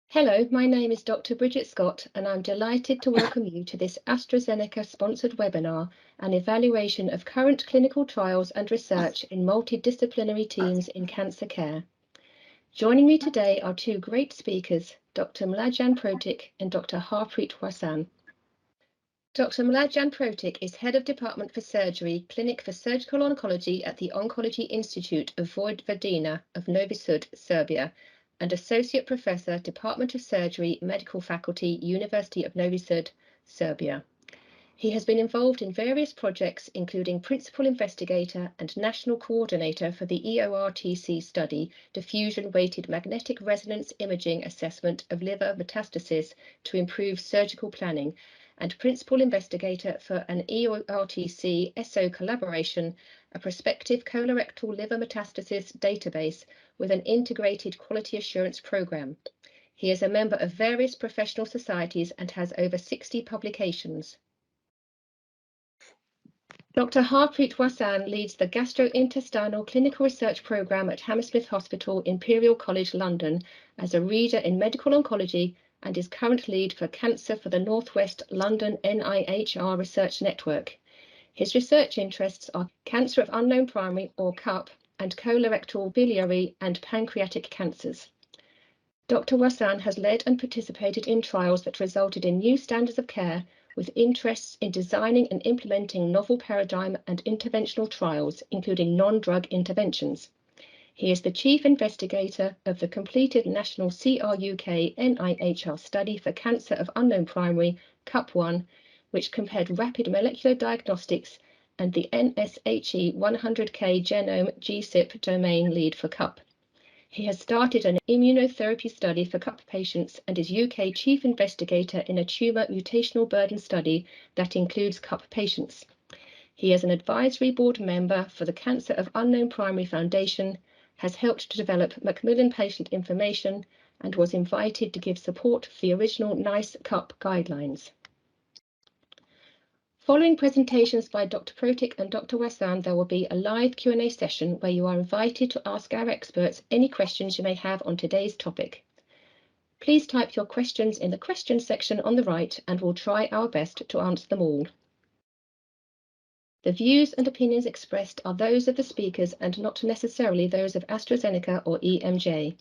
Hello, my name is Dr. Bridget Scott, and I'm delighted to welcome you to this AstraZeneca-sponsored webinar, an evaluation of current clinical trials and research in multidisciplinary teams in cancer care. Joining me today are two great speakers, Dr. Mladjan Protic and Dr. Harpreet Wasan. Dr. Mladjan Protic is Head of Department for Surgery, Clinic for Surgical Oncology at the Oncology Institute of Vojvodina of Novi, Serbia, and Associate Professor, Department of Surgery, Medical Faculty, University of Novi Sad, Serbia. He has been involved in various projects, including Principal Investigator and National Coordinator for the EORTC study, Diffusion-Weighted Magnetic Resonance Imaging Assessment of Liver Metastasis to Improve Surgical Planning, and Principal Investigator for an EORTC-ESO collaboration, a prospective colorectal liver metastasis database with an integrated quality assurance program. He is a member of various professional societies and has over 60 publications. Dr. Harpreet Wasan leads the Gastrointestinal Clinical Research Programme at Hammersmith Hospital, Imperial College, London, as a reader in medical oncology and is current lead for Cancer for the North West London NIHR Research Network. His research interests are cancer of unknown primary, or CUP, and colorectal, biliary, and pancreatic cancers. Dr. Wasan has led and participated in trials that resulted in new standards of care, with interests in designing and implementing novel paradigm and interventional trials, including non-drug interventions. He is the Chief Investigator of the completed National CRUK NIHR study for cancer of unknown primary, CUP1, which compared rapid molecular diagnostics, and the NSHE 100K genome GCIP domain lead for CUP. He has started an immunotherapy study for CUP patients and is UK Chief Investigator in a tumour mutational burden study that includes CUP patients. He is an advisory board member for the Cancer of Unknown Primary Foundation, has helped to develop Macmillan patient information, and was invited to give support for the original NICE CUP guidelines. Following presentations by Dr. Protic and Dr. Wasan, there will be a live Q&A session where you are invited to ask our experts any questions you may have on today's topic. Please type your questions in the questions section on the right and we'll try our best to answer them all. The views and opinions expressed are those of the speakers and not necessarily those of AstraZeneca or EMJ.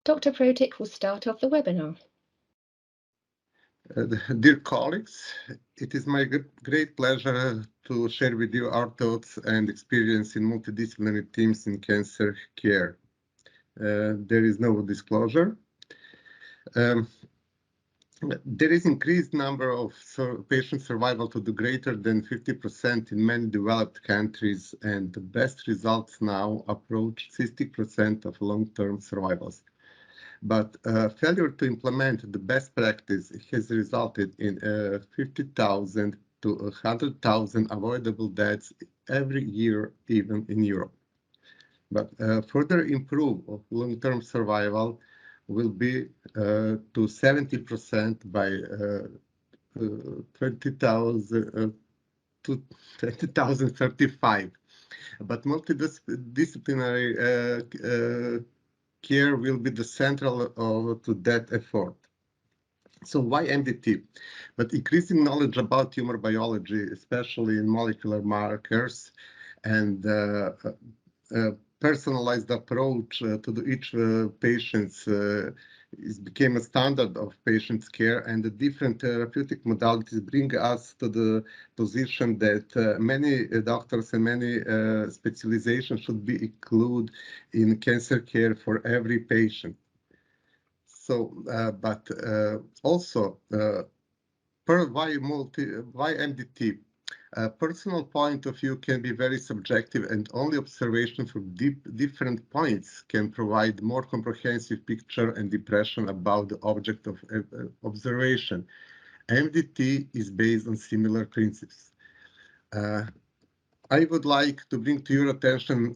Dr. Protic will start off the webinar. Dear colleagues, it is my great pleasure to share with you our thoughts and experience in multidisciplinary teams in cancer care. There is no disclosure. There is increased number of patient survival to the greater than 50% in many developed countries, and the best results now approach 60% of long-term survivals. But failure to implement the best practice has resulted in 50,000 to 100,000 avoidable deaths every year, even in Europe. But further improve of long-term survival will be to 70% by 2035. But multidisciplinary care will be the central to that effort. So why MDT? But increasing knowledge about tumor biology, especially in molecular markers, and personalized approach to each patient's became a standard of patient's care, and the different therapeutic modalities bring us to the position that many doctors and many specializations should be included in cancer care for every patient. So, but also, why MDT? Personal point of view can be very subjective, and only observation from different points can provide more comprehensive picture and impression about the object of observation. MDT is based on similar principles. I would like to bring to your attention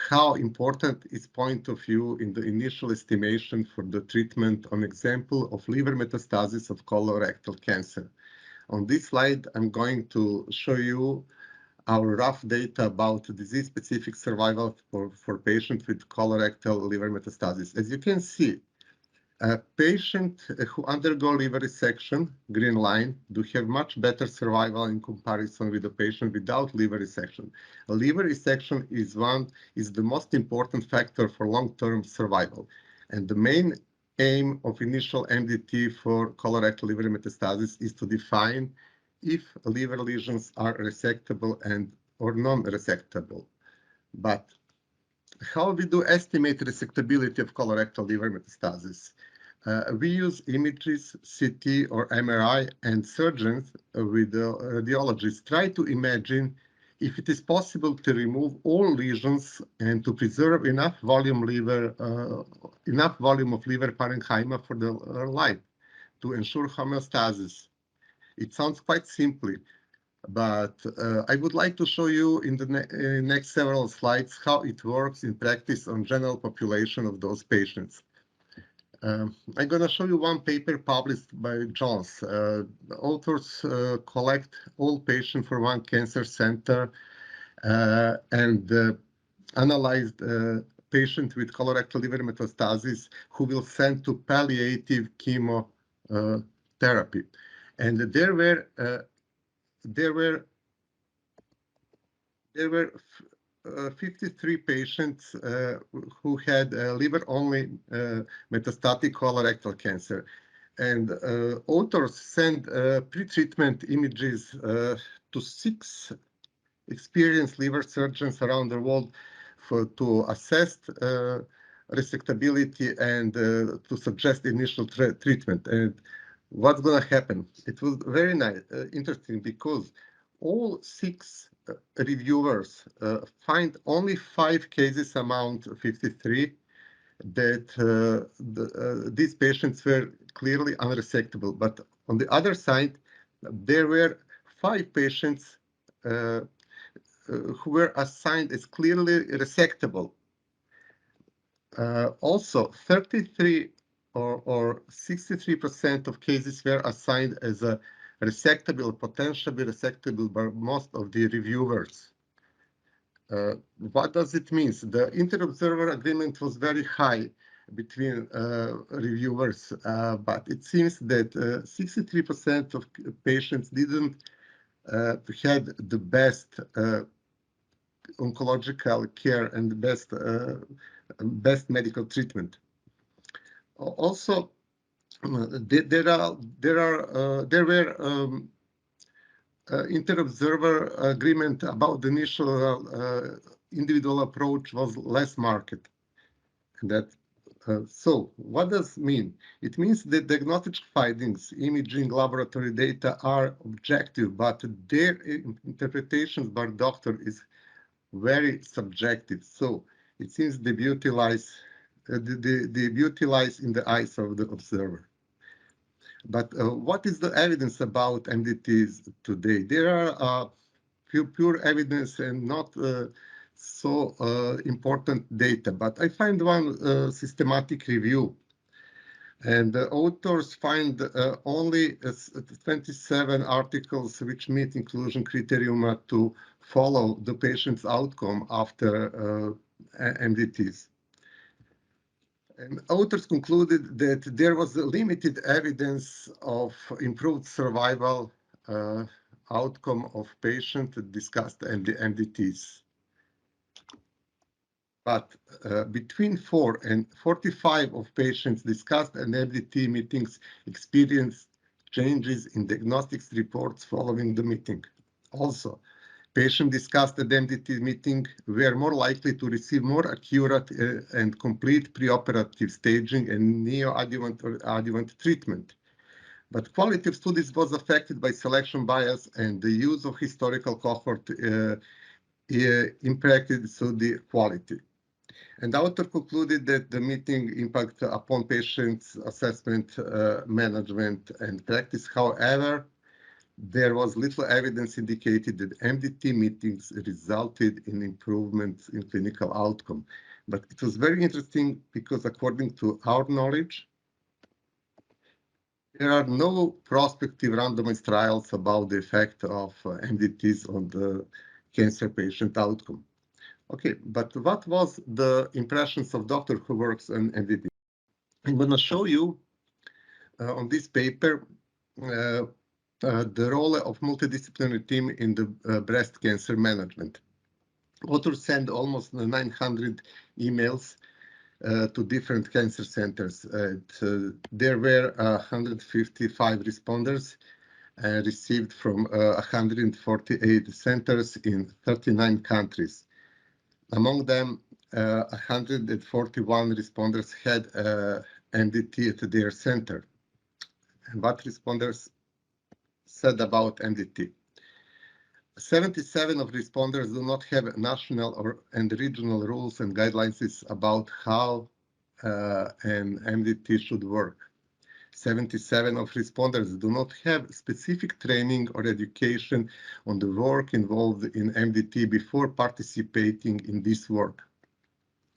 how important is point of view in the initial estimation for the treatment on example of liver metastasis of colorectal cancer. On this slide, I'm going to show you our rough data about disease-specific survival for patients with colorectal liver metastasis. As you can see, a patient who undergo liver resection, green line, do have much better survival in comparison with a patient without liver resection. A liver resection is the most important factor for long-term survival. And the main aim of initial MDT for colorectal liver metastasis is to define if liver lesions are resectable and or non-resectable. But how we do estimate resectability of colorectal liver metastasis? We use images, CT or MRI, and surgeons with radiologists try to imagine if it is possible to remove all lesions and to preserve enough volume of liver parenchyma for the life to ensure homeostasis. It sounds quite simply, but I would like to show you in the next several slides how it works in practice on general population of those patients. I'm going to show you one paper published by Jones. The authors collect all patients for one cancer center and analyzed patients with colorectal liver metastasis who will send to palliative chemotherapy. And there were 53 patients who had liver-only metastatic colorectal cancer. And authors sent pre-treatment images to 6 experienced liver surgeons around the world to assess resectability and to suggest initial treatment. And what's going to happen? It was very interesting because all 6 reviewers find only 5 cases among 53 that these patients were clearly unresectable. But on the other side, there were 5 patients who were assigned as clearly resectable. Also, 33 or 63% of cases were assigned as a resectable, potentially resectable by most of the reviewers. What does it mean? The inter-observer agreement was very high between reviewers, but it seems that 63% of patients didn't had the best oncological care and the best medical treatment. Also, there were inter-observer agreement about the initial individual approach was less marked. So what does it mean? It means that diagnostic findings, imaging, laboratory data are objective, but their interpretations by doctor is very subjective. So it seems the beauty lies in the eyes of the observer. But what is the evidence about MDTs today? There are few pure evidence and not so important data, but I find one systematic review. And the authors find only 27 articles which meet inclusion criteria to follow the patient's outcome after MDTs. And authors concluded that there was limited evidence of improved survival outcome of patients discussed in the MDTs. But between 4 and 45 of patients discussed in MDT meetings experienced changes in diagnostics reports following the meeting. Also, patients discussed at the MDT meeting were more likely to receive more accurate and complete preoperative staging and neoadjuvant or adjuvant treatment. But quality of studies was affected by selection bias, and the use of historical cohort impacted the quality. And the author concluded that the meeting impact upon patients' assessment, management, and practice. However, there was little evidence indicated that MDT meetings resulted in improvements in clinical outcome. But it was very interesting because according to our knowledge, there are no prospective randomized trials about the effect of MDTs on the cancer patient outcome. Okay, but what was the impressions of doctor who works on MDT? I'm going to show you on this paper the role of multidisciplinary team in the breast cancer management. Authors sent almost 900 emails to different cancer centers. There were 155 responders received from 148 centers in 39 countries. Among them, 141 responders had MDT at their center. And what responders said about MDT? 77 of responders do not have national and regional rules and guidelines about how an MDT should work. 77 of responders do not have specific training or education on the work involved in MDT before participating in this work.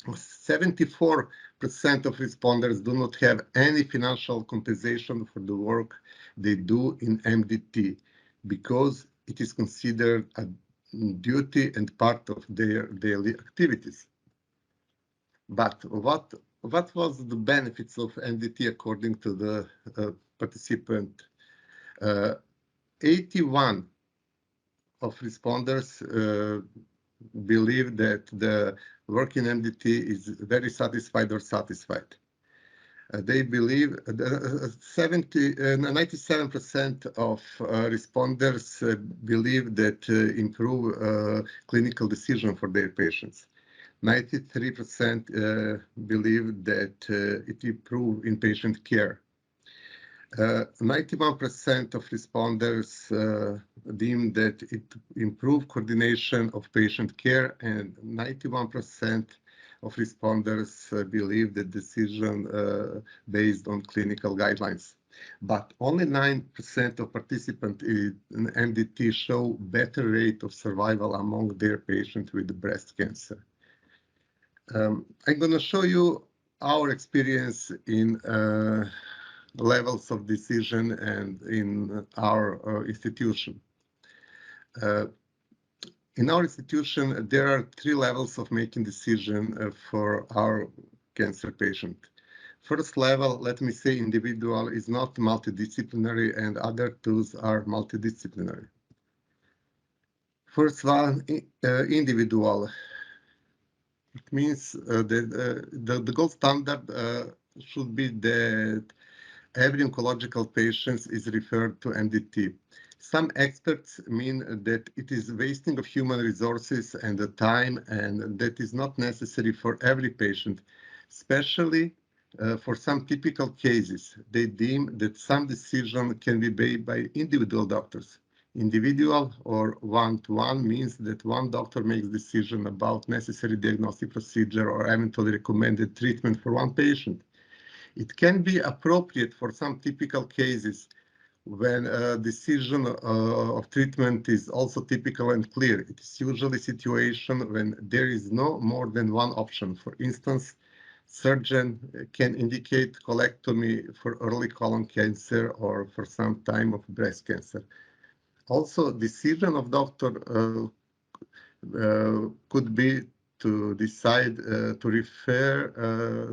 74% of responders do not have any financial compensation for the work they do in MDT because it is considered a duty and part of their daily activities. But what was the benefits of MDT according to the participant? 81 of responders believe that the work in MDT is very satisfied or satisfied. They believe 97% of responders believe that improve clinical decision for their patients. 93% believe that it improve inpatient care. 91% of responders deem that it improve coordination of patient care, and 91% of responders believe the decision based on clinical guidelines. But only 9% of participants in MDT show better rate of survival among their patients with breast cancer. I'm going to show you our experience in levels of decision and in our institution. In our institution, there are 3 levels of making decision for our cancer patient. First level, let me say, individual is not multidisciplinary, and other tools are multidisciplinary. First one, individual. It means that the gold standard should be that every oncological patient is referred to MDT. Some experts mean that it is wasting of human resources and the time, and that is not necessary for every patient, especially for some typical cases. They deem that some decision can be made by individual doctors. Individual or one-to-one means that one doctor makes decision about necessary diagnostic procedure or eventually recommended treatment for one patient. It can be appropriate for some typical cases when a decision of treatment is also typical and clear. It is usually a situation when there is no more than one option. For instance, surgeon can indicate colectomy for early colon cancer or for some time of breast cancer. Also, decision of doctor could be to decide to refer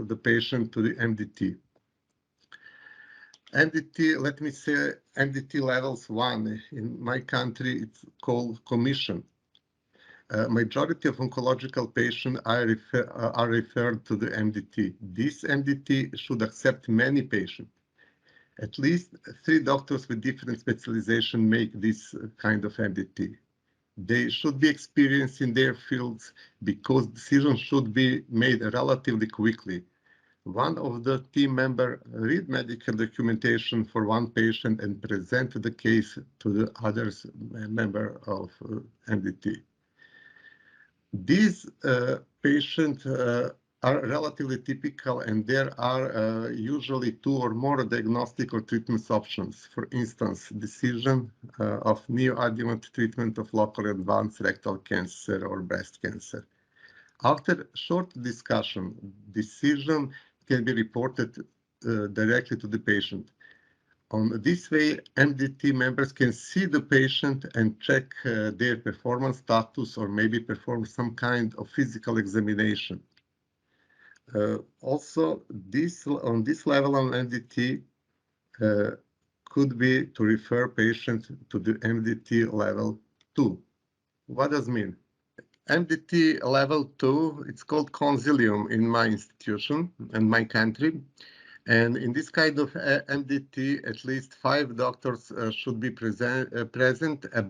the patient to the MDT. MDT, let me say, MDT levels 1. In my country, it's called commission. Majority of oncological patients are referred to the MDT. This MDT should accept many patients. At least 3 doctors with different specialization make this kind of MDT. They should be experienced in their fields because decisions should be made relatively quickly. One of the team members read medical documentation for one patient and present the case to the other member of MDT. These patients are relatively typical, and there are usually 2 or more diagnostic or treatment options. For instance, decision of neoadjuvant treatment of locally advanced rectal cancer or breast cancer. After short discussion, decision can be reported directly to the patient. On this way, MDT members can see the patient and check their performance status or maybe perform some kind of physical examination. Also, on this level of MDT could be to refer patients to the MDT level 2. What does it mean? MDT level 2, it's called consilium in my institution and my country. And in this kind of MDT, at least 5 doctors should be present,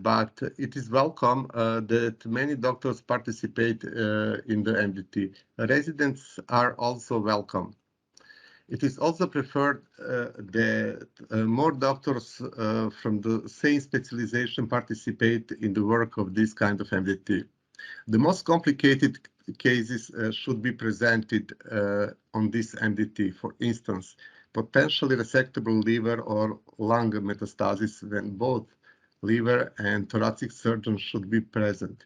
but it is welcome that many doctors participate in the MDT. Residents are also welcome. It is also preferred that more doctors from the same specialization participate in the work of this kind of MDT. The most complicated cases should be presented on this MDT. For instance, potentially resectable liver or lung metastasis when both liver and thoracic surgeons should be present.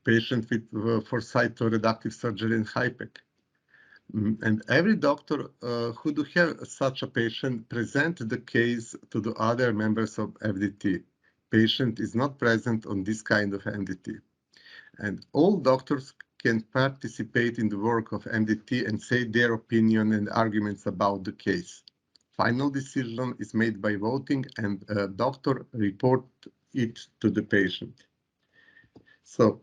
Patient with for cytoreductive surgery in HIPEC. And every doctor who do have such a patient present the case to the other members of MDT. Patient is not present on this kind of MDT. And all doctors can participate in the work of MDT and say their opinion and arguments about the case. Final decision is made by voting and a doctor report it to the patient. So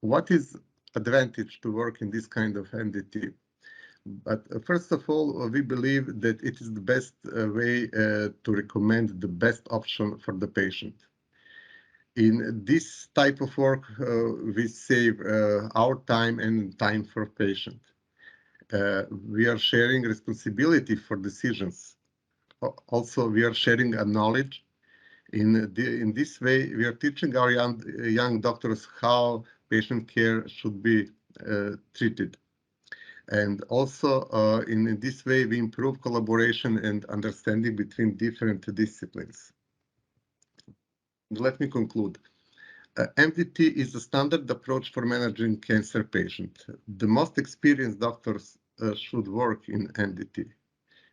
what is advantage to work in this kind of MDT? But first of all, we believe that it is the best way to recommend the best option for the patient. In this type of work, we save our time and time for patient. We are sharing responsibility for decisions. Also, we are sharing a knowledge. In this way, we are teaching our young doctors how patient care should be treated. And also, in this way, we improve collaboration and understanding between different disciplines. Let me conclude. MDT is the standard approach for managing cancer patients. The most experienced doctors should work in MDT.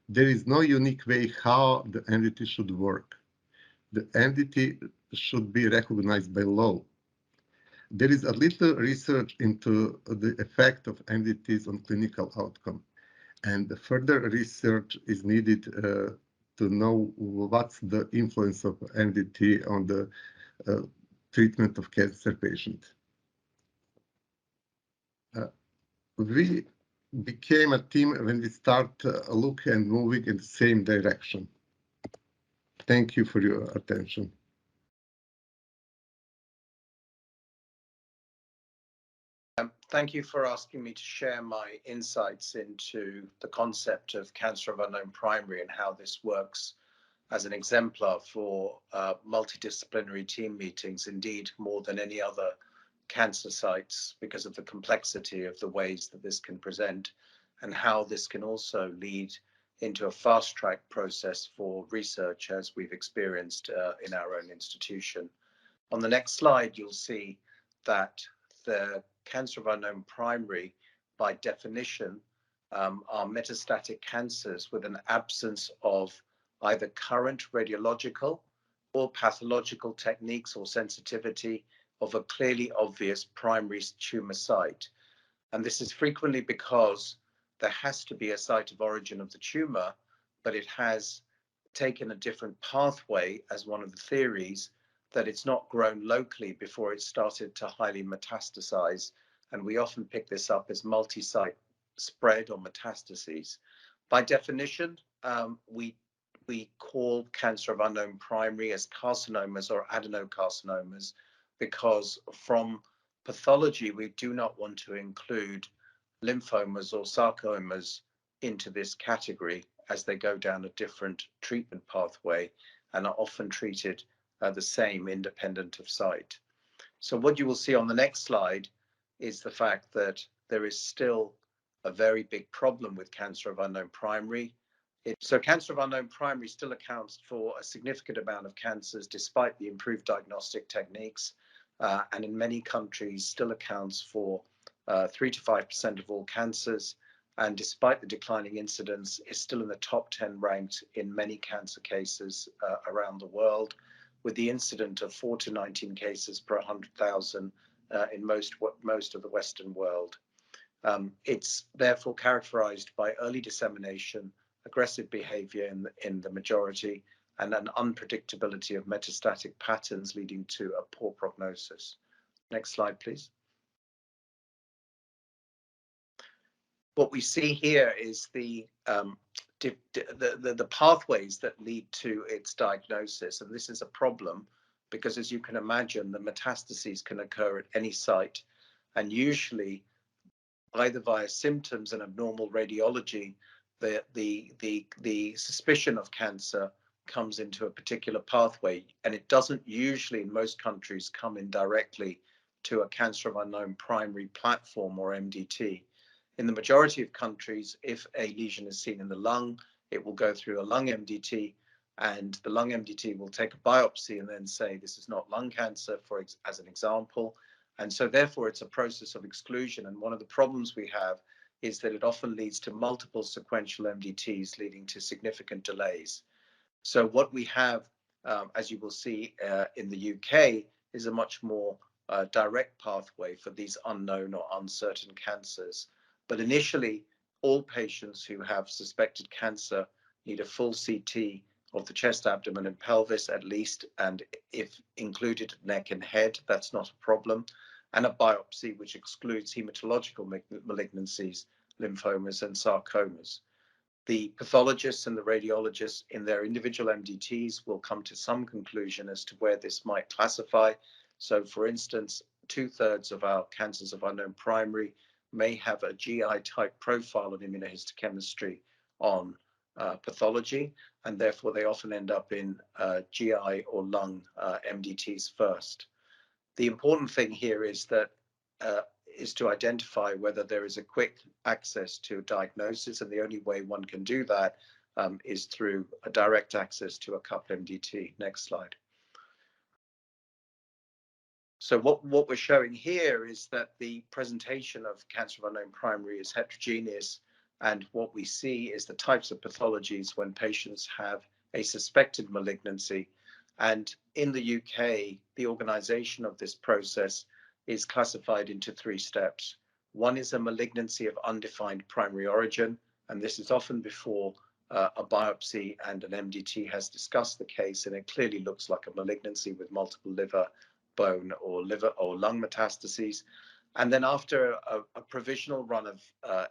There is no unique way how the MDT should work. The MDT should be recognized by law. There is a little research into the effect of MDTs on clinical outcome, and further research is needed to know what's the influence of MDT on the treatment of cancer patients. We became a team when we start looking and moving in the same direction. Thank you for your attention. Thank you for asking me to share my insights into the concept of cancer of unknown primary and how this works as an exemplar for multidisciplinary team meetings, indeed more than any other cancer sites, because of the complexity of the ways that this can present and how this can also lead into a fast-track process for research, as we've experienced in our own institution. On the next slide, you'll see that the cancer of unknown primary, by definition, are metastatic cancers with an absence of either current radiological or pathological techniques or sensitivity of a clearly obvious primary tumor site. And this is frequently because there has to be a site of origin of the tumor, but it has taken a different pathway as one of the theories, that it's not grown locally before it started to highly metastasize. And we often pick this up as multi-site spread or metastases. By definition, we call cancer of unknown primary as carcinomas or adenocarcinomas, because from pathology, we do not want to include lymphomas or sarcomas into this category, as they go down a different treatment pathway and are often treated the same, independent of site. So what you will see on the next slide is the fact that there is still a very big problem with cancer of unknown primary. So cancer of unknown primary still accounts for a significant amount of cancers despite the improved diagnostic techniques, and in many countries still accounts for 3 to 5% of all cancers, and despite the declining incidence, is still in the top 10 ranked in many cancer cases around the world, with the incidence of 4 to 19 cases per 100,000 in most of the Western world. It's therefore characterized by early dissemination, aggressive behavior in the majority, and an unpredictability of metastatic patterns leading to a poor prognosis. Next slide, please. What we see here is the pathways that lead to its diagnosis, and this is a problem because, as you can imagine, the metastases can occur at any site, and usually either via symptoms and abnormal radiology, the suspicion of cancer comes into a particular pathway, and it doesn't usually, in most countries, come in directly to a cancer of unknown primary platform or MDT. In the majority of countries, if a lesion is seen in the lung, it will go through a lung MDT, and the lung MDT will take a biopsy and then say this is not lung cancer, as an example. And so therefore it's a process of exclusion. And one of the problems we have is that it often leads to multiple sequential MDTs, leading to significant delays. So what we have, as you will see in the UK, is a much more direct pathway for these unknown or uncertain cancers. But initially, all patients who have suspected cancer need a full CT of the chest, abdomen, and pelvis at least, and if included neck and head, that's not a problem, and a biopsy which excludes hematological malignancies, lymphomas, and sarcomas. The pathologists and the radiologists in their individual MDTs will come to some conclusion as to where this might classify. So, for instance, 2/3 of our cancers of unknown primary may have a GI type profile on immunohistochemistry on pathology, and therefore they often end up in GI or lung MDTs first. The important thing here is that is to identify whether there is a quick access to diagnosis, and the only way one can do that is through a direct access to a cup MDT. Next slide. So what we're showing here is that the presentation of cancer of unknown primary is heterogeneous, and what we see is the types of pathologies when patients have a suspected malignancy. And in the UK, the organization of this process is classified into 3 steps. One is a malignancy of undefined primary origin, and this is often before a biopsy and an MDT has discussed the case, and it clearly looks like a malignancy with multiple liver, bone, or lung metastases. And then after a provisional run of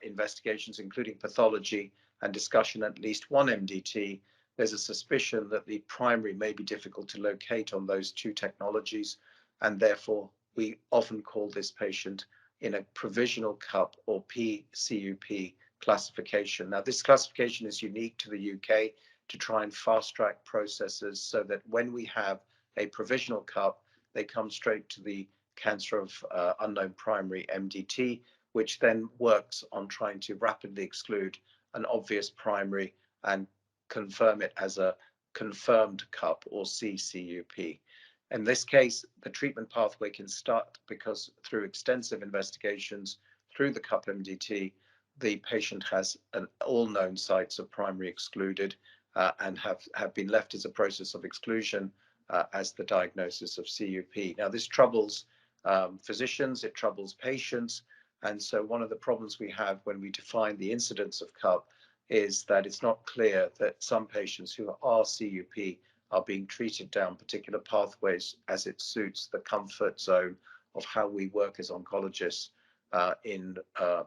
investigations, including pathology and discussion at least one MDT, there's a suspicion that the primary may be difficult to locate on those 2 technologies, and therefore we often call this patient in a provisional cup or PCUP classification. Now, this classification is unique to the UK to try and fast track processes so that when we have a provisional cup, they come straight to the cancer of unknown primary MDT, which then works on trying to rapidly exclude an obvious primary and confirm it as a confirmed cup or CCUP. In this case, the treatment pathway can start because through extensive investigations through the cup MDT, the patient has all known sites of primary excluded and have been left as a process of exclusion as the diagnosis of CUP. Now, this troubles physicians, it troubles patients, and so one of the problems we have when we define the incidence of cup is that it's not clear that some patients who are CUP are being treated down particular pathways as it suits the comfort zone of how we work as oncologists in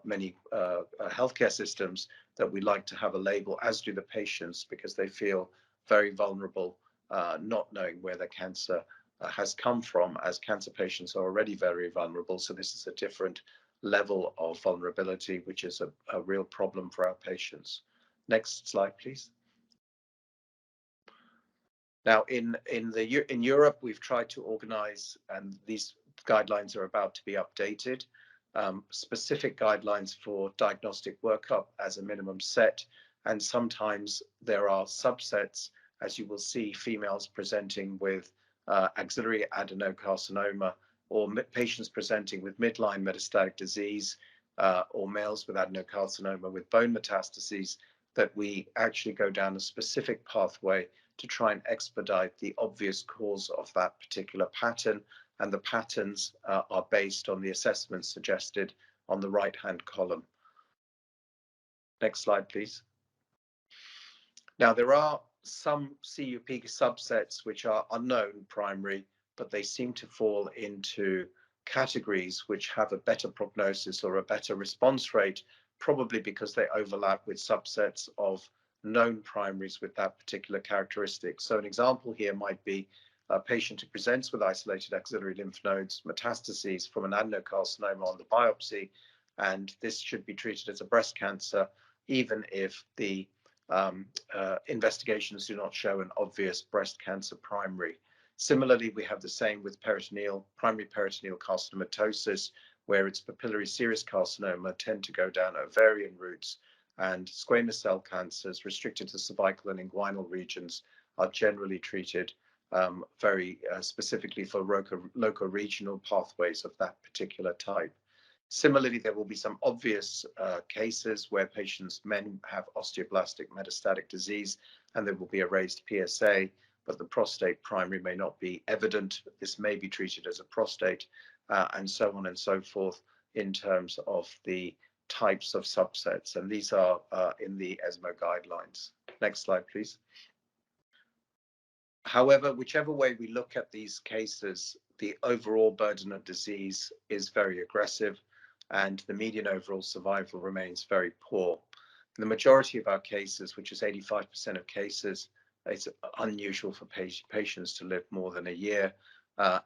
many healthcare systems, that we like to have a label, as do the patients, because they feel very vulnerable not knowing where the cancer has come from, as cancer patients are already very vulnerable. So this is a different level of vulnerability, which is a real problem for our patients. Next slide, please. Now, in Europe, we've tried to organize, and these guidelines are about to be updated, specific guidelines for diagnostic workup as a minimum set, and sometimes there are subsets, as you will see, females presenting with axillary adenocarcinoma, or patients presenting with midline metastatic disease, or males with adenocarcinoma with bone metastases, that we actually go down a specific pathway to try and expedite the obvious cause of that particular pattern. And the patterns are based on the assessments suggested on the right-hand column. Next slide, please. Now, there are some CUP subsets which are unknown primary, but they seem to fall into categories which have a better prognosis or a better response rate, probably because they overlap with subsets of known primaries with that particular characteristic. So an example here might be a patient who presents with isolated axillary lymph nodes, metastases from an adenocarcinoma on the biopsy, and this should be treated as a breast cancer, even if the investigations do not show an obvious breast cancer primary. Similarly, we have the same with primary peritoneal carcinomatosis, where its papillary serous carcinoma tend to go down ovarian routes, and squamous cell cancers restricted to cervical and inguinal regions are generally treated very specifically for local regional pathways of that particular type. Similarly, there will be some obvious cases where men have osteoblastic metastatic disease and there will be a raised PSA, but the prostate primary may not be evident. This may be treated as a prostate, and so on and so forth in terms of the types of subsets. And these are in the ESMO guidelines. Next slide, please. However, whichever way we look at these cases, the overall burden of disease is very aggressive, and the median overall survival remains very poor. In the majority of our cases, which is 85% of cases, it's unusual for patients to live more than a year,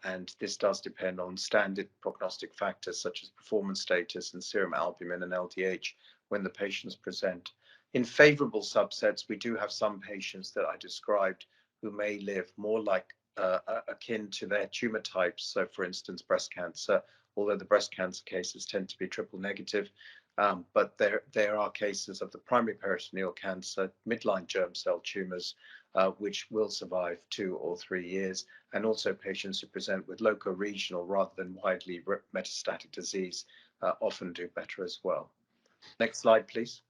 and this does depend on standard prognostic factors such as performance status and serum albumin and LDH when the patients present. In favorable subsets, we do have some patients that I described who may live more like akin to their tumor types. So for instance, breast cancer, although the breast cancer cases tend to be triple negative, but there are cases of the primary peritoneal cancer, midline germ cell tumors, which will survive 2 or 3 years, and also patients who present with loco-regional rather than widely metastatic disease often do better as well. Next slide, please.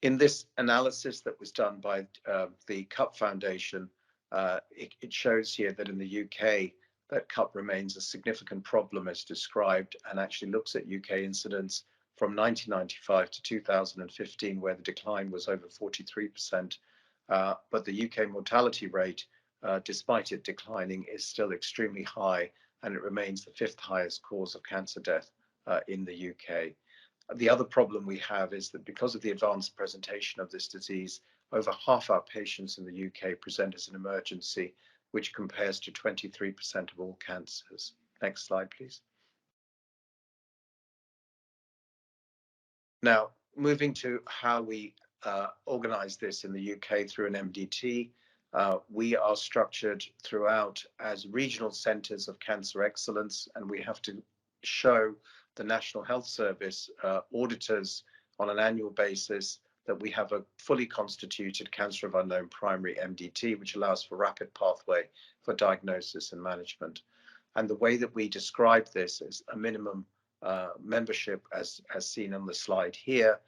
In this analysis that was done by the CUP Foundation, it shows here that in the UK, that CUP remains a significant problem as described, and actually looks at UK incidence from 1995 to 2015, where the decline was over 43%. But the UK mortality rate, despite it declining, is still extremely high, and it remains the 5th highest cause of cancer death in the UK. The other problem we have is that because of the advanced presentation of this disease, over half our patients in the UK present as an emergency, which compares to 23% of all cancers. Next slide, please. Now, moving to how we organize this in the UK through an MDT, we are structured throughout as regional centres of cancer excellence, and we have to show the National Health Service auditors on an annual basis that we have a fully constituted cancer of unknown primary MDT, which allows for rapid pathway for diagnosis and management. And the way that we describe this is a minimum membership as seen on the slide here.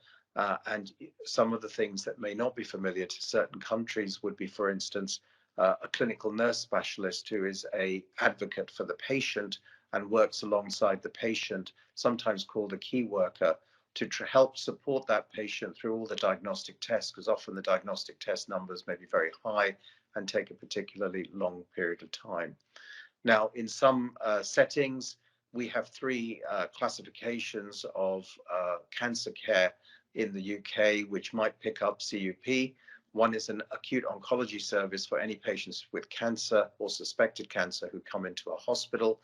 And some of the things that may not be familiar to certain countries would be, for instance, a clinical nurse specialist who is an advocate for the patient and works alongside the patient, sometimes called a key worker, to help support that patient through all the diagnostic tests, because often the diagnostic test numbers may be very high and take a particularly long period of time. Now, in some settings, we have 3 classifications of cancer care in the UK, which might pick up CUP. One is an acute oncology service for any patients with cancer or suspected cancer who come into a hospital.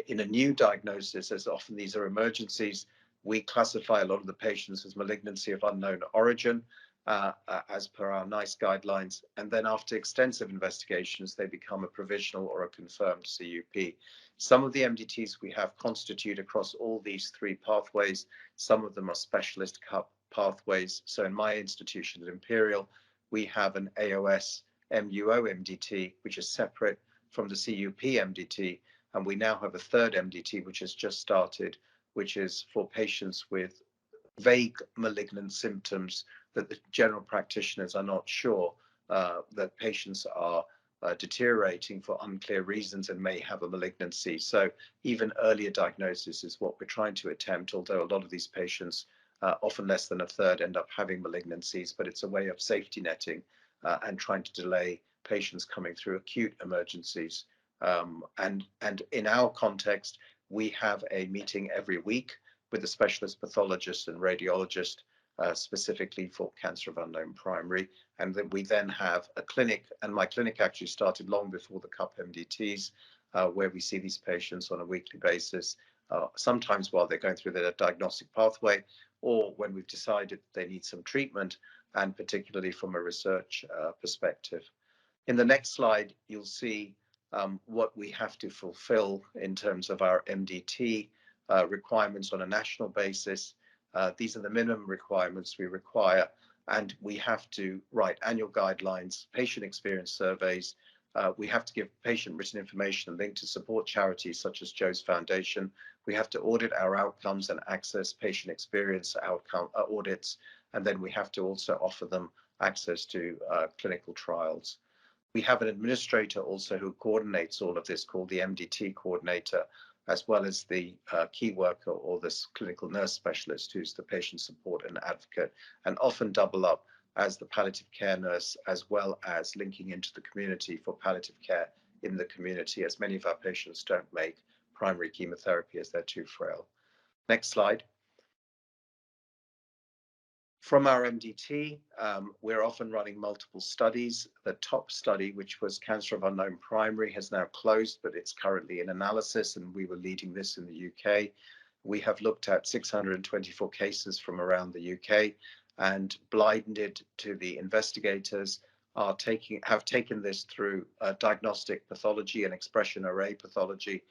In a new diagnosis, as often these are emergencies, we classify a lot of the patients as malignancy of unknown origin, as per our NICE guidelines. And then after extensive investigations, they become a provisional or a confirmed CUP. Some of the MDTs we have constitute across all these 3 pathways. Some of them are specialist CUP pathways. So in my institution at Imperial, we have an AOS MUO MDT, which is separate from the CUP MDT. And we now have a third MDT, which has just started, which is for patients with vague malignant symptoms that the general practitioners are not sure that patients are deteriorating for unclear reasons and may have a malignancy. So even earlier diagnosis is what we're trying to attempt, although a lot of these patients, often less than a third, end up having malignancies, but it's a way of safety netting and trying to delay patients coming through acute emergencies. And in our context, we have a meeting every week with a specialist pathologist and radiologist specifically for cancer of unknown primary. And then we then have a clinic, and my clinic actually started long before the CUP MDTs, where we see these patients on a weekly basis, sometimes while they're going through their diagnostic pathway, or when we've decided they need some treatment, and particularly from a research perspective. In the next slide, you'll see what we have to fulfill in terms of our MDT requirements on a national basis. These are the minimum requirements we require, and we have to write annual guidelines, patient experience surveys. We have to give patient written information linked to support charities such as Joe's Foundation. We have to audit our outcomes and access patient experience outcome audits, and then we have to also offer them access to clinical trials. We have an administrator also who coordinates all of this, called the MDT coordinator, as well as the key worker or this clinical nurse specialist, who's the patient support and advocate, and often double up as the palliative care nurse, as well as linking into the community for palliative care in the community, as many of our patients don't make primary chemotherapy as they're too frail. Next slide. From our MDT, we're often running multiple studies. The top study, which was cancer of unknown primary, has now closed, but it's currently in analysis, and we were leading this in the UK. We have looked at 624 cases from around the UK, and blinded to the investigators have taken this through diagnostic pathology and expression array pathology,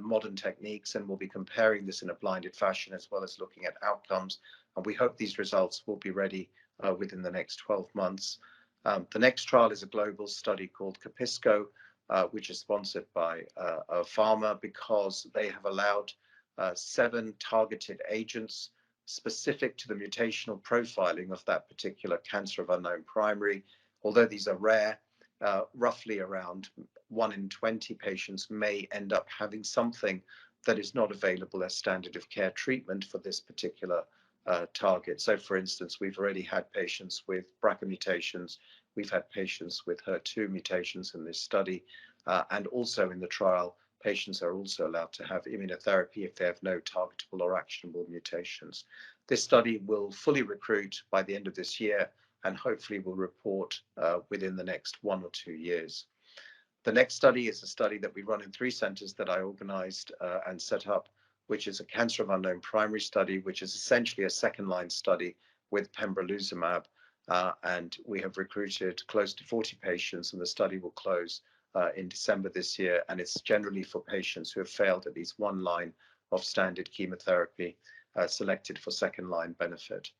modern techniques, and we'll be comparing this in a blinded fashion, as well as looking at outcomes. And we hope these results will be ready within the next 12 months. The next trial is a global study called Capisco, which is sponsored by a pharma, because they have allowed 7 targeted agents specific to the mutational profiling of that particular cancer of unknown primary. Although these are rare, roughly around 1 in 20 patients may end up having something that is not available as standard of care treatment for this particular target. So for instance, we've already had patients with BRCA mutations, we've had patients with HER2 mutations in this study, and also in the trial, patients are also allowed to have immunotherapy if they have no targetable or actionable mutations. This study will fully recruit by the end of this year, and hopefully will report within the next 1 or 2 years. The next study is a study that we run in 3 centers that I organized and set up, which is a cancer of unknown primary study, which is essentially a second-line study with pembrolizumab. And we have recruited close to 40 patients, and the study will close in December this year. And it's generally for patients who have failed at least 1 line of standard chemotherapy, selected for second-line benefit.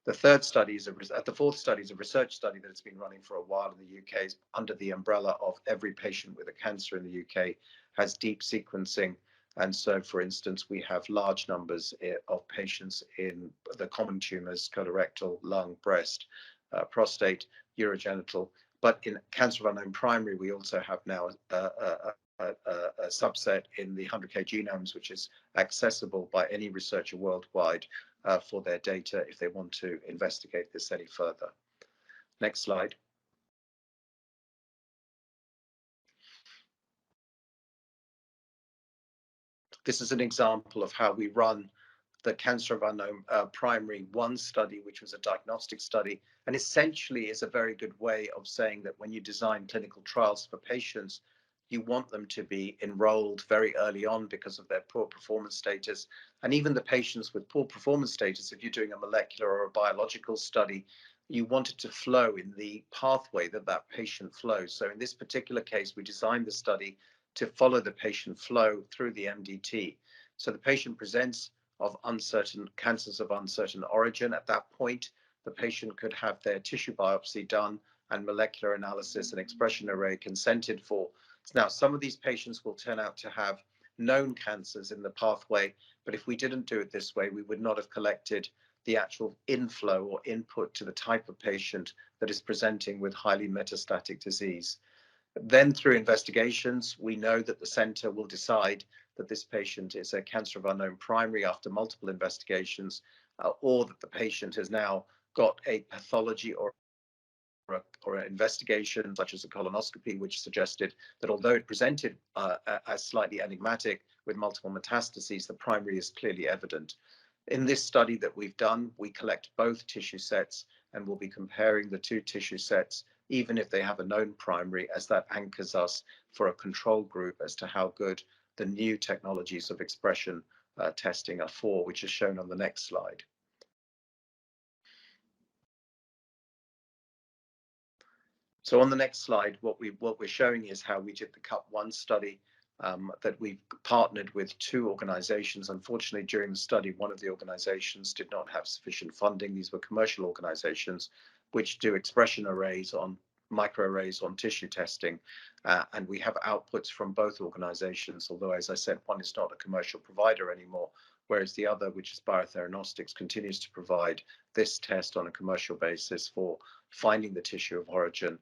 The fourth study is a research study that has been running for a while in the UK, under the umbrella of every patient with a cancer in the UK has deep sequencing. And so, for instance, we have large numbers of patients in the common tumors, colorectal, lung, breast, prostate, urogenital. But in cancer of unknown primary, we also have now a subset in the 100K genomes, which is accessible by any researcher worldwide for their data if they want to investigate this any further. Next slide. This is an example of how we run the cancer of unknown primary 1 study, which was a diagnostic study, and essentially is a very good way of saying that when you design clinical trials for patients, you want them to be enrolled very early on because of their poor performance status. And even the patients with poor performance status, if you're doing a molecular or a biological study, you want it to flow in the pathway that that patient flows. So in this particular case, we designed the study to follow the patient flow through the MDT. So the patient presents of uncertain cancers of uncertain origin. At that point, the patient could have their tissue biopsy done and molecular analysis and expression array consented for. Now, some of these patients will turn out to have known cancers in the pathway, but if we didn't do it this way, we would not have collected the actual inflow or input to the type of patient that is presenting with highly metastatic disease. Then through investigations, we know that the center will decide that this patient is a cancer of unknown primary after multiple investigations, or that the patient has now got a pathology or an investigation such as a colonoscopy, which suggested that although it presented as slightly enigmatic with multiple metastases, the primary is clearly evident. In this study that we've done, we collect both tissue sets and we'll be comparing the two tissue sets, even if they have a known primary, as that anchors us for a control group as to how good the new technologies of expression testing are for, which is shown on the next slide. So on the next slide, what we're showing is how we did the CUP1 study that we've partnered with two organizations. Unfortunately, during the study, one of the organizations did not have sufficient funding. These were commercial organizations which do expression arrays on microarrays on tissue testing. And we have outputs from both organizations, although, as I said, one is not a commercial provider anymore, whereas the other, which is Biotheranostics, continues to provide this test on a commercial basis for finding the tissue of origin,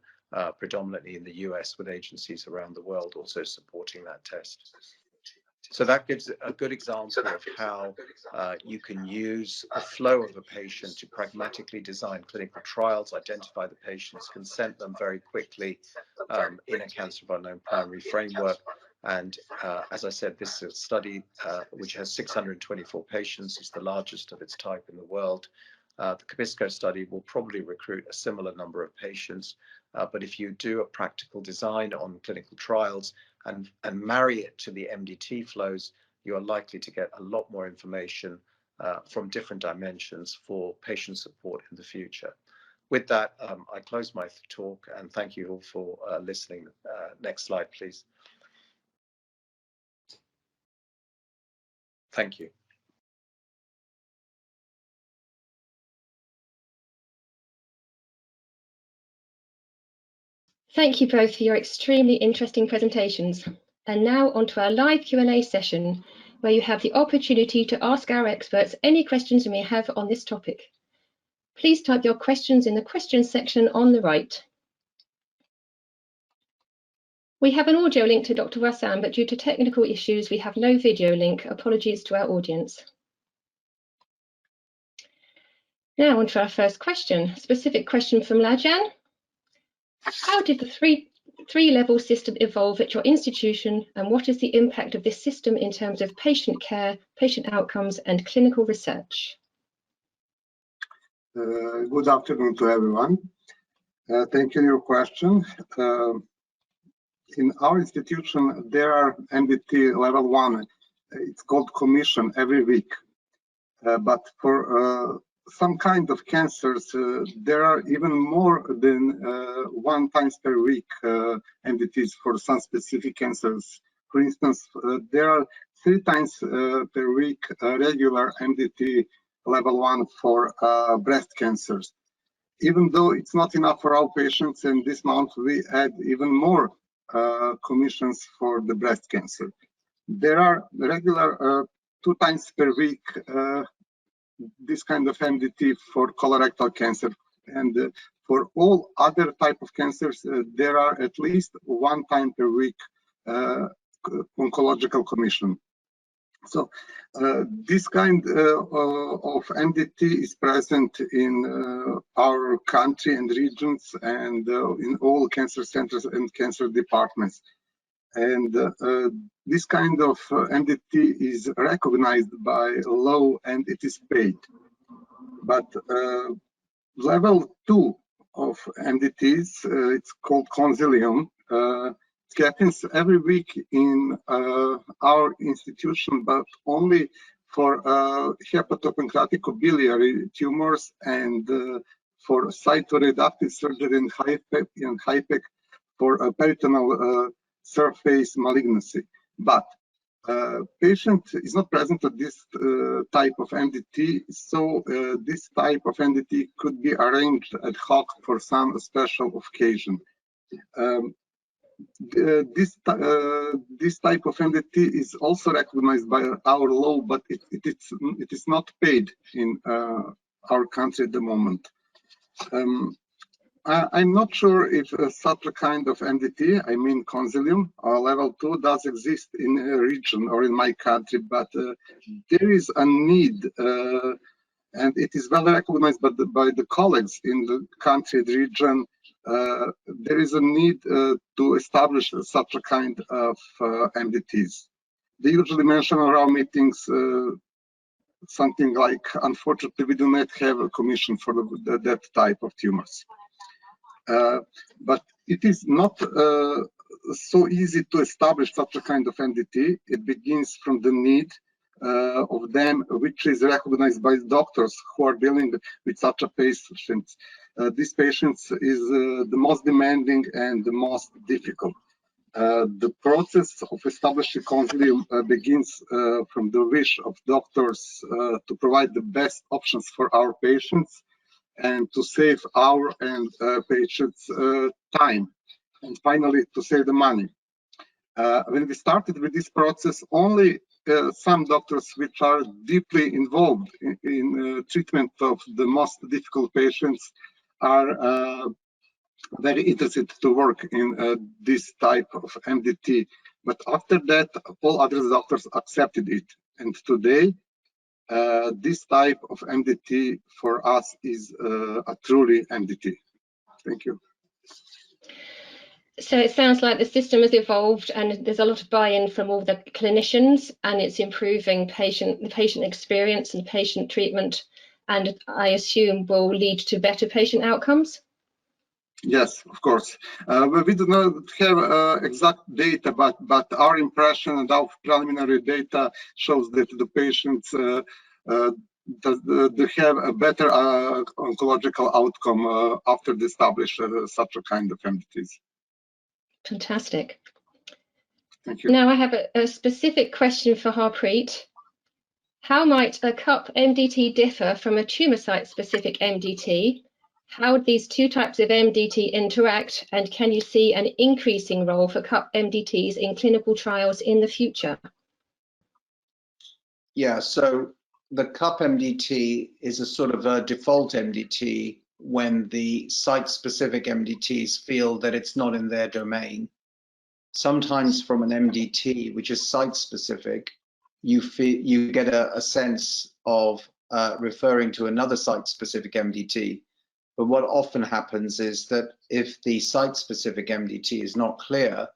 predominantly in the US, with agencies around the world also supporting that test. So that gives a good example of how you can use the flow of a patient to pragmatically design clinical trials, identify the patients, consent them very quickly in a cancer of unknown primary framework. And as I said, this is a study which has 624 patients. It's the largest of its type in the world. The Kamenica study will probably recruit a similar number of patients. But if you do a practical design on clinical trials and marry it to the MDT flows, you are likely to get a lot more information from different dimensions for patient support in the future. With that, I close my talk and thank you all for listening. Next slide, please. Thank you. Thank you both for your extremely interesting presentations. And now on to our live Q&A session, where you have the opportunity to ask our experts any questions you may have on this topic. Please type your questions in the questions section on the right. We have an audio link to Dr. Wasan, but due to technical issues, we have no video link. Apologies to our audience. Now on to our first question, specific question from Mladjan. How did the three-level system evolve at your institution, and what is the impact of this system in terms of patient care, patient outcomes, and clinical research? Good afternoon to everyone. Thank you for your question. In our institution, there are MDT level 1. It's called commission every week. But for some kind of cancers, there are even more than 1 time per week MDTs for some specific cancers. For instance, there are 3 times per week regular MDT level 1 for breast cancers. Even though it's not enough for all patients, and this month we add even more commissions for the breast cancer. There are regular 2 times per week this kind of MDT for colorectal cancer, and for all other type of cancers, there are at least 1 time per week oncological commission. So this kind of MDT is present in our country and regions, and in all cancer centers and cancer departments. And this kind of MDT is recognized by law and it is paid. But level 2 of MDTs, it's called consilium. It happens every week in our institution, but only for hepatopancreatic biliary tumors and for cytoreductive surgery and HIPEC for peritoneal surface malignancy. But patient is not present at this type of MDT, so this type of MDT could be arranged ad hoc for some special occasion. this type of MDT is also recognized by our law, but it is not paid in our country at the moment. I'm not sure if such a kind of MDT, I mean consilium level 2, does exist in a region or in my country, but there is a need, and it is well recognized by the colleagues in the country, the region. There is a need to establish such a kind of MDTs. They usually mention in our meetings something like, unfortunately, we do not have a commission for that type of tumors. But it is not so easy to establish such a kind of MDT. It begins from the need of them, which is recognized by doctors who are dealing with such a patient. These patients is the most demanding and the most difficult. The process of establishing consilium begins from the wish of doctors to provide the best options for our patients and to save our and patients' time, and finally to save the money. When we started with this process, only some doctors which are deeply involved in treatment of the most difficult patients are very interested to work in this type of MDT. But after that, all other doctors accepted it. And today, this type of MDT for us is a truly MDT. Thank you. So it sounds like the system has evolved and there's a lot of buy-in from all the clinicians, and it's improving the patient experience and patient treatment, and I assume will lead to better patient outcomes. Yes, of course. We do not have exact data, but our impression and our preliminary data shows that the patients they have a better oncological outcome after they establish such a kind of MDTs. Fantastic. Thank you. Now I have a specific question for Harpreet. How might a CUP MDT differ from a tumour site-specific MDT? How would these two types of MDT interact, and can you see an increasing role for CUP MDTs in clinical trials in the future? Yeah, so the CUP MDT is a sort of a default MDT when the site-specific MDTs feel that it's not in their domain. Sometimes from an MDT, which is site-specific, you get a sense of referring to another site-specific MDT. But what often happens is that if the site-specific MDT is not clear,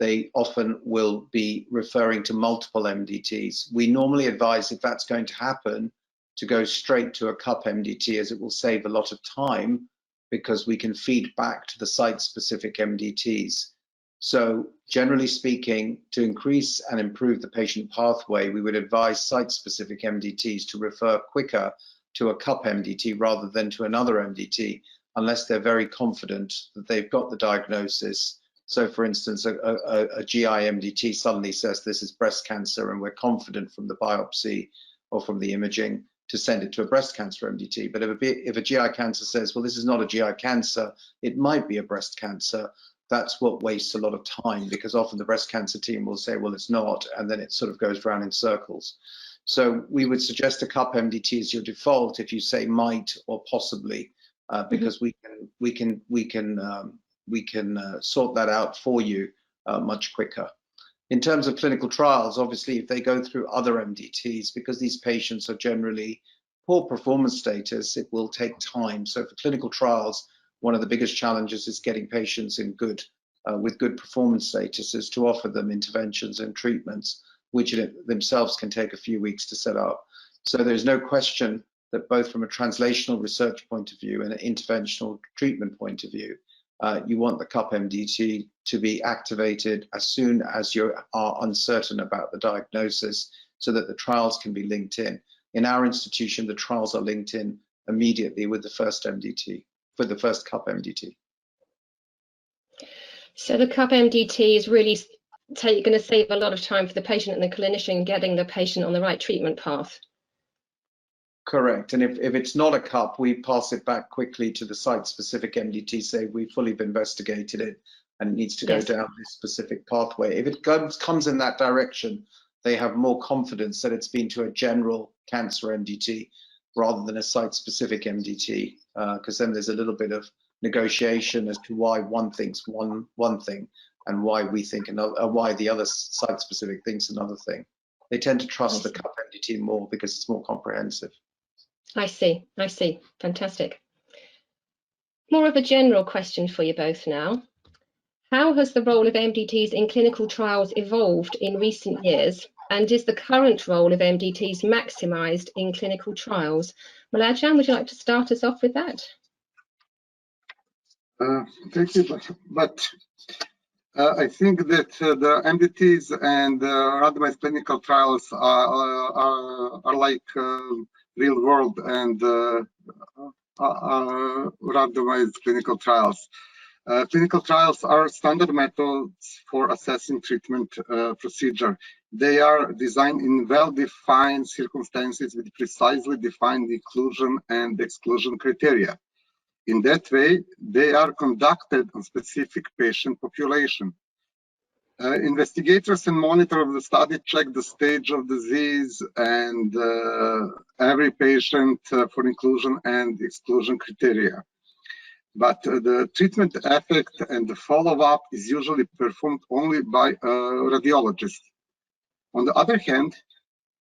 they often will be referring to multiple MDTs. We normally advise, if that's going to happen, to go straight to a CUP MDT, as it will save a lot of time because we can feed back to the site-specific MDTs. So generally speaking, to increase and improve the patient pathway, we would advise site-specific MDTs to refer quicker to a CUP MDT rather than to another MDT, unless they're very confident that they've got the diagnosis. So for instance, a GI MDT suddenly says this is breast cancer, and we're confident from the biopsy or from the imaging to send it to a breast cancer MDT. But if a GI cancer says, well, this is not a GI cancer, it might be a breast cancer, that's what wastes a lot of time, because often the breast cancer team will say, well, it's not, and then it sort of goes around in circles. So we would suggest a CUP MDT as your default if you say might or possibly, because we can sort that out for you much quicker. In terms of clinical trials, obviously, if they go through other MDTs, because these patients are generally poor performance status, it will take time. So for clinical trials, one of the biggest challenges is getting patients in with good performance statuses to offer them interventions and treatments, which themselves can take a few weeks to set up. So there's no question that both from a translational research point of view and an interventional treatment point of view, you want the CUP MDT to be activated as soon as you are uncertain about the diagnosis, so that the trials can be linked in. In our institution, the trials are linked in immediately with the first MDT, for the first CUP MDT. So the CUP MDT is really going to save a lot of time for the patient and the clinician getting the patient on the right treatment path. Correct. And if it's not a CUP, we pass it back quickly to the site-specific MDT, say we've fully investigated it and it needs to go Yes. down this specific pathway. If it comes in that direction, they have more confidence that it's been to a general cancer MDT rather than a site-specific MDT, because then there's a little bit of negotiation as to why one thinks one thing and why we think another, why the other site-specific thinks another thing. They tend to trust the CUP MDT more because it's more comprehensive. I see. Fantastic. More of a general question for you both now. How has the role of MDTs in clinical trials evolved in recent years? And is the current role of MDTs maximised in clinical trials? Mladjan, would you like to start us off with that? Thank you, but I think that the MDTs and randomized clinical trials are like real world and randomized clinical trials. Clinical trials are standard methods for assessing treatment procedure. They are designed in well-defined circumstances with precisely defined inclusion and exclusion criteria. In that way, they are conducted on specific patient population. Investigators and monitors of the study check the stage of disease and every patient for inclusion and exclusion criteria. But the treatment effect and the follow-up is usually performed only by a radiologist. On the other hand,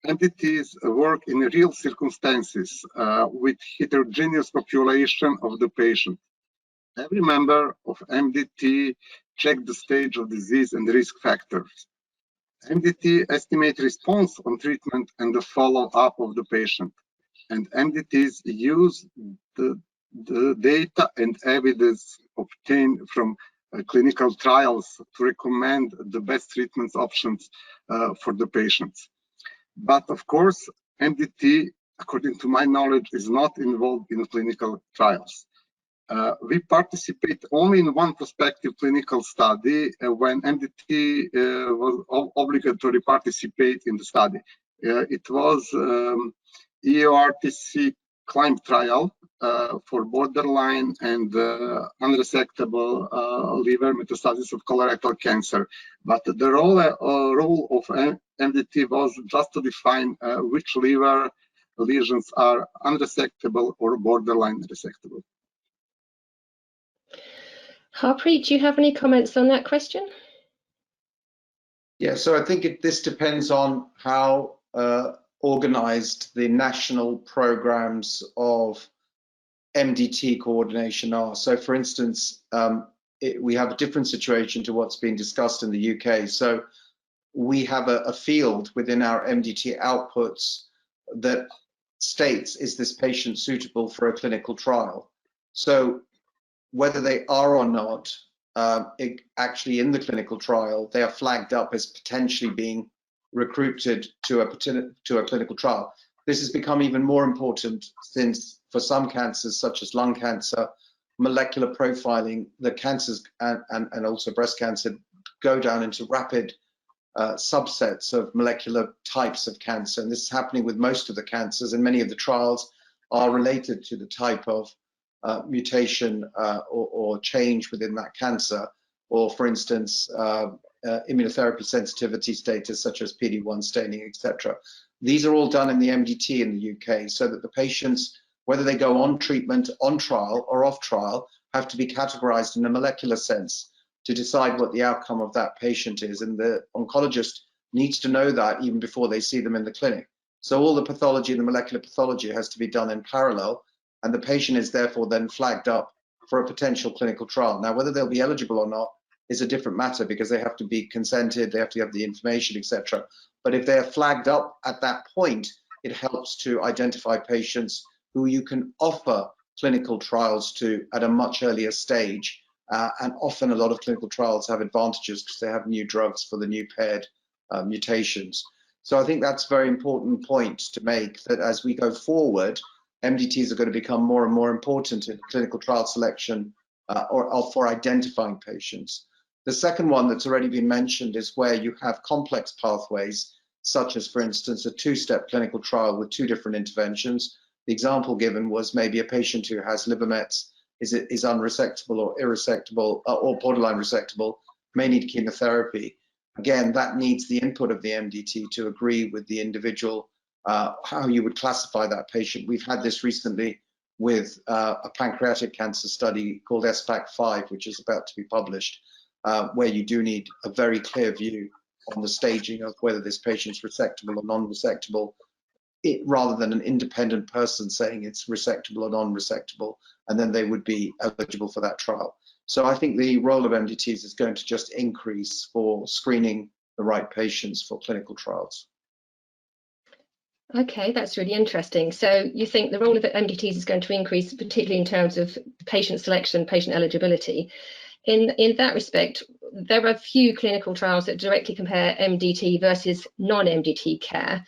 MDTs work in real circumstances with heterogeneous population of the patient. Every member of MDT check the stage of disease and risk factors. MDT estimate response on treatment and the follow-up of the patient. And MDTs use the data and evidence obtained from clinical trials to recommend the best treatment options for the patients. But of course, MDT, according to my knowledge, is not involved in clinical trials. We participate only in one prospective clinical study when MDT was obligatory to participate in the study. It was EORTC CLIMB trial for borderline and unresectable liver metastasis of colorectal cancer. But the role of MDT was just to define which liver lesions are unresectable or borderline resectable. Harpreet, do you have any comments on that question? Yeah, so I think this depends on how organized the national programs of MDT coordination are. So for instance, we have a different situation to what's been discussed in the UK. So we have a field within our MDT outputs that states, is this patient suitable for a clinical trial? So whether they are or not actually in the clinical trial, they are flagged up as potentially being recruited to a clinical trial. This has become even more important since for some cancers, such as lung cancer, molecular profiling, the cancers and also breast cancer go down into rapid subsets of molecular types of cancer. And this is happening with most of the cancers, and many of the trials are related to the type of mutation or change within that cancer, or for instance, immunotherapy sensitivity status such as PD-1 staining, etc. These are all done in the MDT in the UK, so that the patients, whether they go on treatment, on trial or off trial, have to be categorized in a molecular sense to decide what the outcome of that patient is. And the oncologist needs to know that even before they see them in the clinic. So all the pathology and the molecular pathology has to be done in parallel, and the patient is therefore then flagged up for a potential clinical trial. Now, whether they'll be eligible or not is a different matter, because they have to be consented, they have to have the information, etc. But if they're flagged up at that point, it helps to identify patients who you can offer clinical trials to at a much earlier stage. And often a lot of clinical trials have advantages because they have new drugs for the new paired mutations. So I think that's a very important point to make, that as we go forward, MDTs are going to become more and more important in clinical trial selection or for identifying patients. The second one that's already been mentioned is where you have complex pathways, such as, for instance, a two-step clinical trial with two different interventions. The example given was maybe a patient who has liver mets is unresectable or irresectable or borderline resectable, may need chemotherapy. Again, that needs the input of the MDT to agree with the individual how you would classify that patient. We've had this recently with a pancreatic cancer study called SPAC5, which is about to be published, where you do need a very clear view on the staging of whether this patient's resectable or non-resectable, rather than an independent person saying it's resectable or non-resectable, and then they would be eligible for that trial. So I think the role of MDTs is going to just increase for screening the right patients for clinical trials. Okay, that's really interesting. So you think the role of MDTs is going to increase, particularly in terms of patient selection, patient eligibility. In that respect, there are few clinical trials that directly compare MDT versus non-MDT care.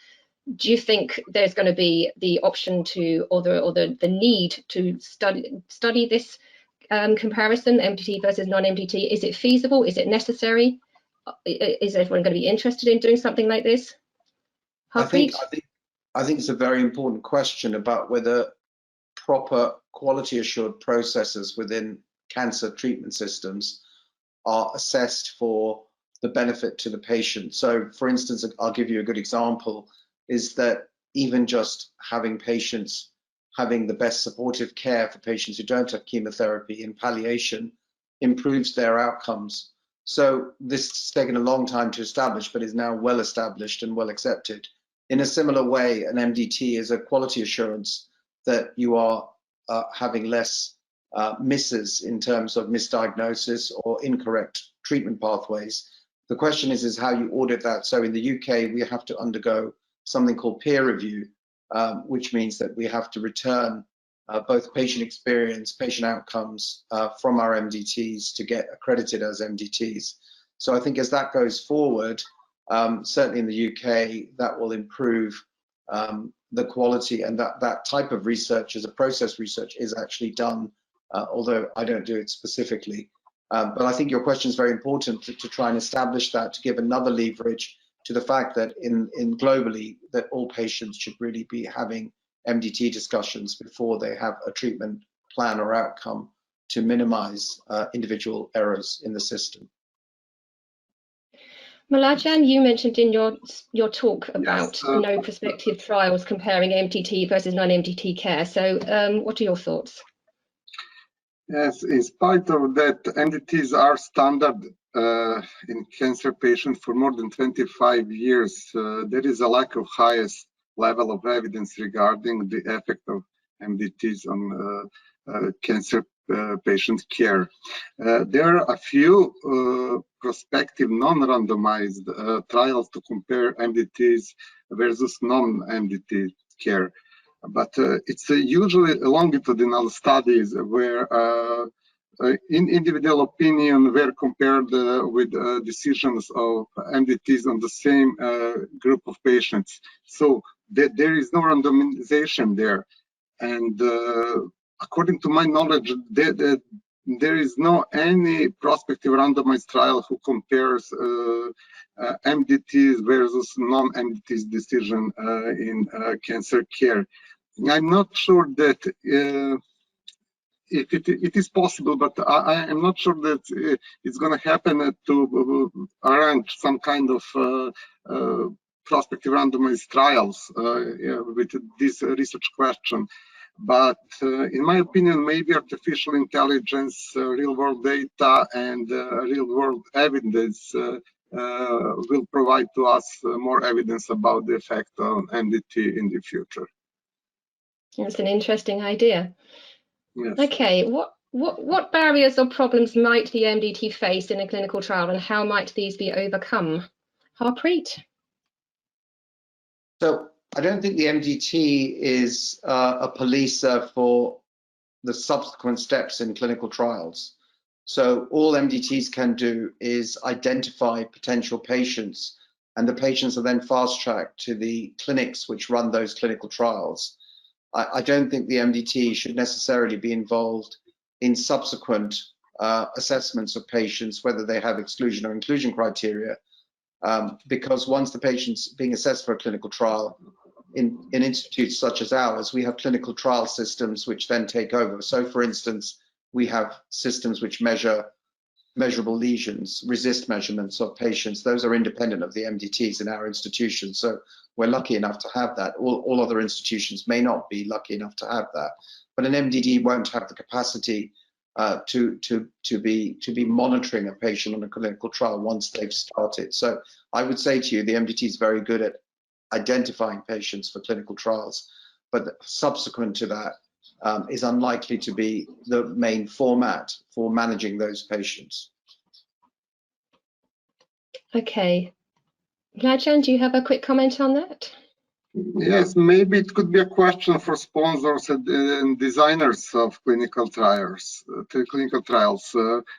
Do you think there's going to be the option to, or the need to study this comparison, MDT versus non-MDT? Is it feasible? Is it necessary? Is everyone going to be interested in doing something like this? Harpreet? I think it's a very important question about whether proper quality assured processes within cancer treatment systems are assessed for the benefit to the patient. So for instance, I'll give you a good example, is that even just having patients having the best supportive care for patients who don't have chemotherapy in palliation improves their outcomes. So this has taken a long time to establish, but is now well established and well accepted. In a similar way, an MDT is a quality assurance that you are having less misses in terms of misdiagnosis or incorrect treatment pathways. The question is how you audit that. So in the UK, we have to undergo something called peer review, which means that we have to return both patient experience, patient outcomes from our MDTs to get accredited as MDTs. So I think as that goes forward, certainly in the UK, that will improve the quality, and that type of research as a process research is actually done, although I don't do it specifically. But I think your question is very important to try and establish that, to give another leverage to the fact that in globally that all patients should really be having MDT discussions before they have a treatment plan or outcome to minimize individual errors in the system. Mladjan, you mentioned in your talk about no prospective trials comparing MDT versus non-MDT care. So what are your thoughts? Yes, in spite of that, MDTs are standard in cancer patients for more than 25 years. There is a lack of highest level of evidence regarding the effect of MDTs on cancer patient care. There are a few prospective non-randomized trials to compare MDTs versus non-MDT care. But it's usually longitudinal studies where in individual opinion were compared with decisions of MDTs on the same group of patients. So there is no randomization there. And according to my knowledge, there is no any prospective randomized trial who compares MDTs versus non-MDTs decision in cancer care. I'm not sure that if it is possible, but I am not sure that it's going to happen to arrange some kind of prospective randomized trials with this research question. But in my opinion, maybe artificial intelligence, real-world data, and real-world evidence will provide to us more evidence about the effect on MDT in the future. That's an interesting idea. Yes. Okay, what barriers or problems might the MDT face in a clinical trial, and how might these be overcome? Harpreet? So I don't think the MDT is a policer for the subsequent steps in clinical trials. So all MDTs can do is identify potential patients, and the patients are then fast-tracked to the clinics which run those clinical trials. I don't think the MDT should necessarily be involved in subsequent assessments of patients, whether they have exclusion or inclusion criteria, because once the patient's being assessed for a clinical trial, in institutes such as ours, we have clinical trial systems which then take over. So for instance, we have systems which measure measurable lesions, resist measurements of patients. Those are independent of the MDTs in our institution. So we're lucky enough to have that. All other institutions may not be lucky enough to have that. But an MDT won't have the capacity to be monitoring a patient on a clinical trial once they've started. So I would say to you, the MDT is very good at identifying patients for clinical trials, but subsequent to that is unlikely to be the main format for managing those patients. Okay. Mladjan, do you have a quick comment on that? Yes, maybe it could be a question for sponsors and designers of clinical trials,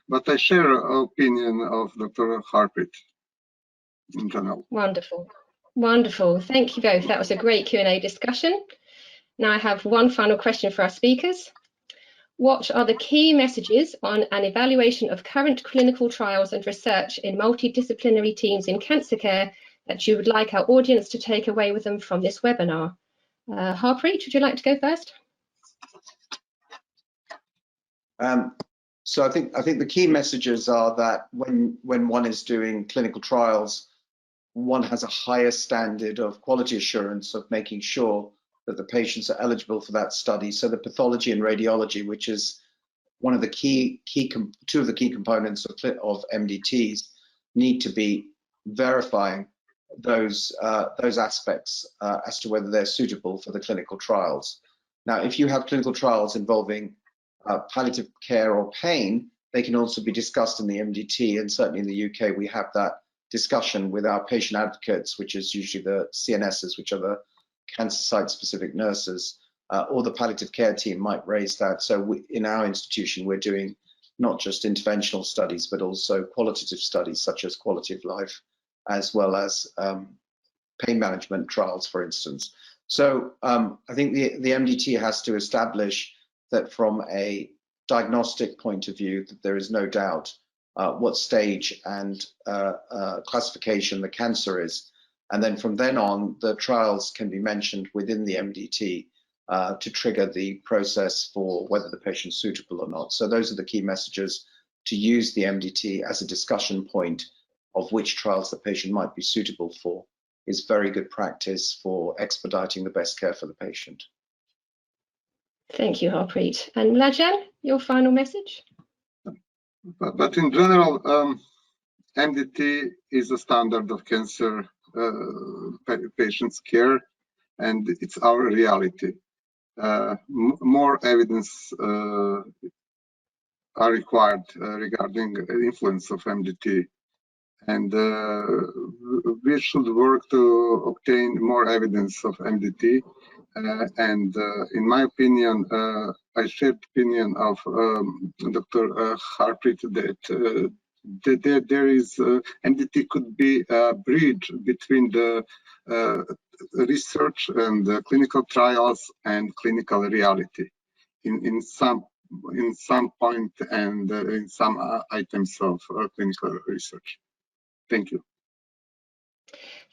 but I share opinion of Dr. Harpreet in general. Wonderful. Wonderful. Thank you both. That was a great Q&A discussion. Now I have one final question for our speakers. What are the key messages on an evaluation of current clinical trials and research in multidisciplinary teams in cancer care that you would like our audience to take away with them from this webinar? Harpreet, would you like to go first? So I think the key messages are that when one is doing clinical trials, one has a higher standard of quality assurance of making sure that the patients are eligible for that study. So the pathology and radiology, which is one of the two of the key components of MDTs, need to be verifying those aspects as to whether they're suitable for the clinical trials. Now, if you have clinical trials involving palliative care or pain, they can also be discussed in the MDT, and certainly in the UK we have that discussion with our patient advocates, which is usually the CNSs, which are the cancer site specific nurses, or the palliative care team might raise that. So in our institution we're doing not just interventional studies but also qualitative studies such as quality of life, as well as pain management trials, for instance. So I think the MDT has to establish that from a diagnostic point of view that there is no doubt what stage and classification the cancer is. And then from then on, the trials can be mentioned within the MDT to trigger the process for whether the patient's suitable or not. So those are the key messages: to use the MDT as a discussion point of which trials the patient might be suitable for is very good practice for expediting the best care for the patient. Thank you, Harpreet. And Mladjan, your final message? But in general, MDT is a standard of cancer patients' care, and it's our reality. More evidence are required regarding the influence of MDT, and we should work to obtain more evidence of MDT. And in my opinion, I share the opinion of Dr. Harpreet that there is MDT could be a bridge between the research and the clinical trials and clinical reality in some point and in some items of clinical research. Thank you.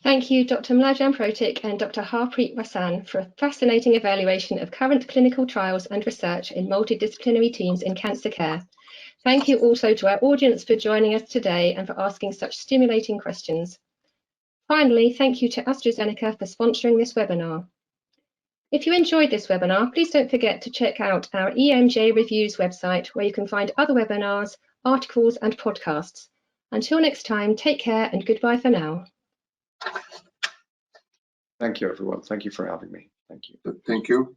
Thank you, Dr. Mladjan Protic and Dr. Harpreet Wasan, for a fascinating evaluation of current clinical trials and research in multidisciplinary teams in cancer care. Thank you also to our audience for joining us today and for asking such stimulating questions. Finally, thank you to AstraZeneca for sponsoring this webinar. If you enjoyed this webinar, please don't forget to check out our EMJ Reviews website, where you can find other webinars, articles and podcasts. Until next time, take care and goodbye for now. Thank you, everyone. Thank you for having me. Thank you. Thank you.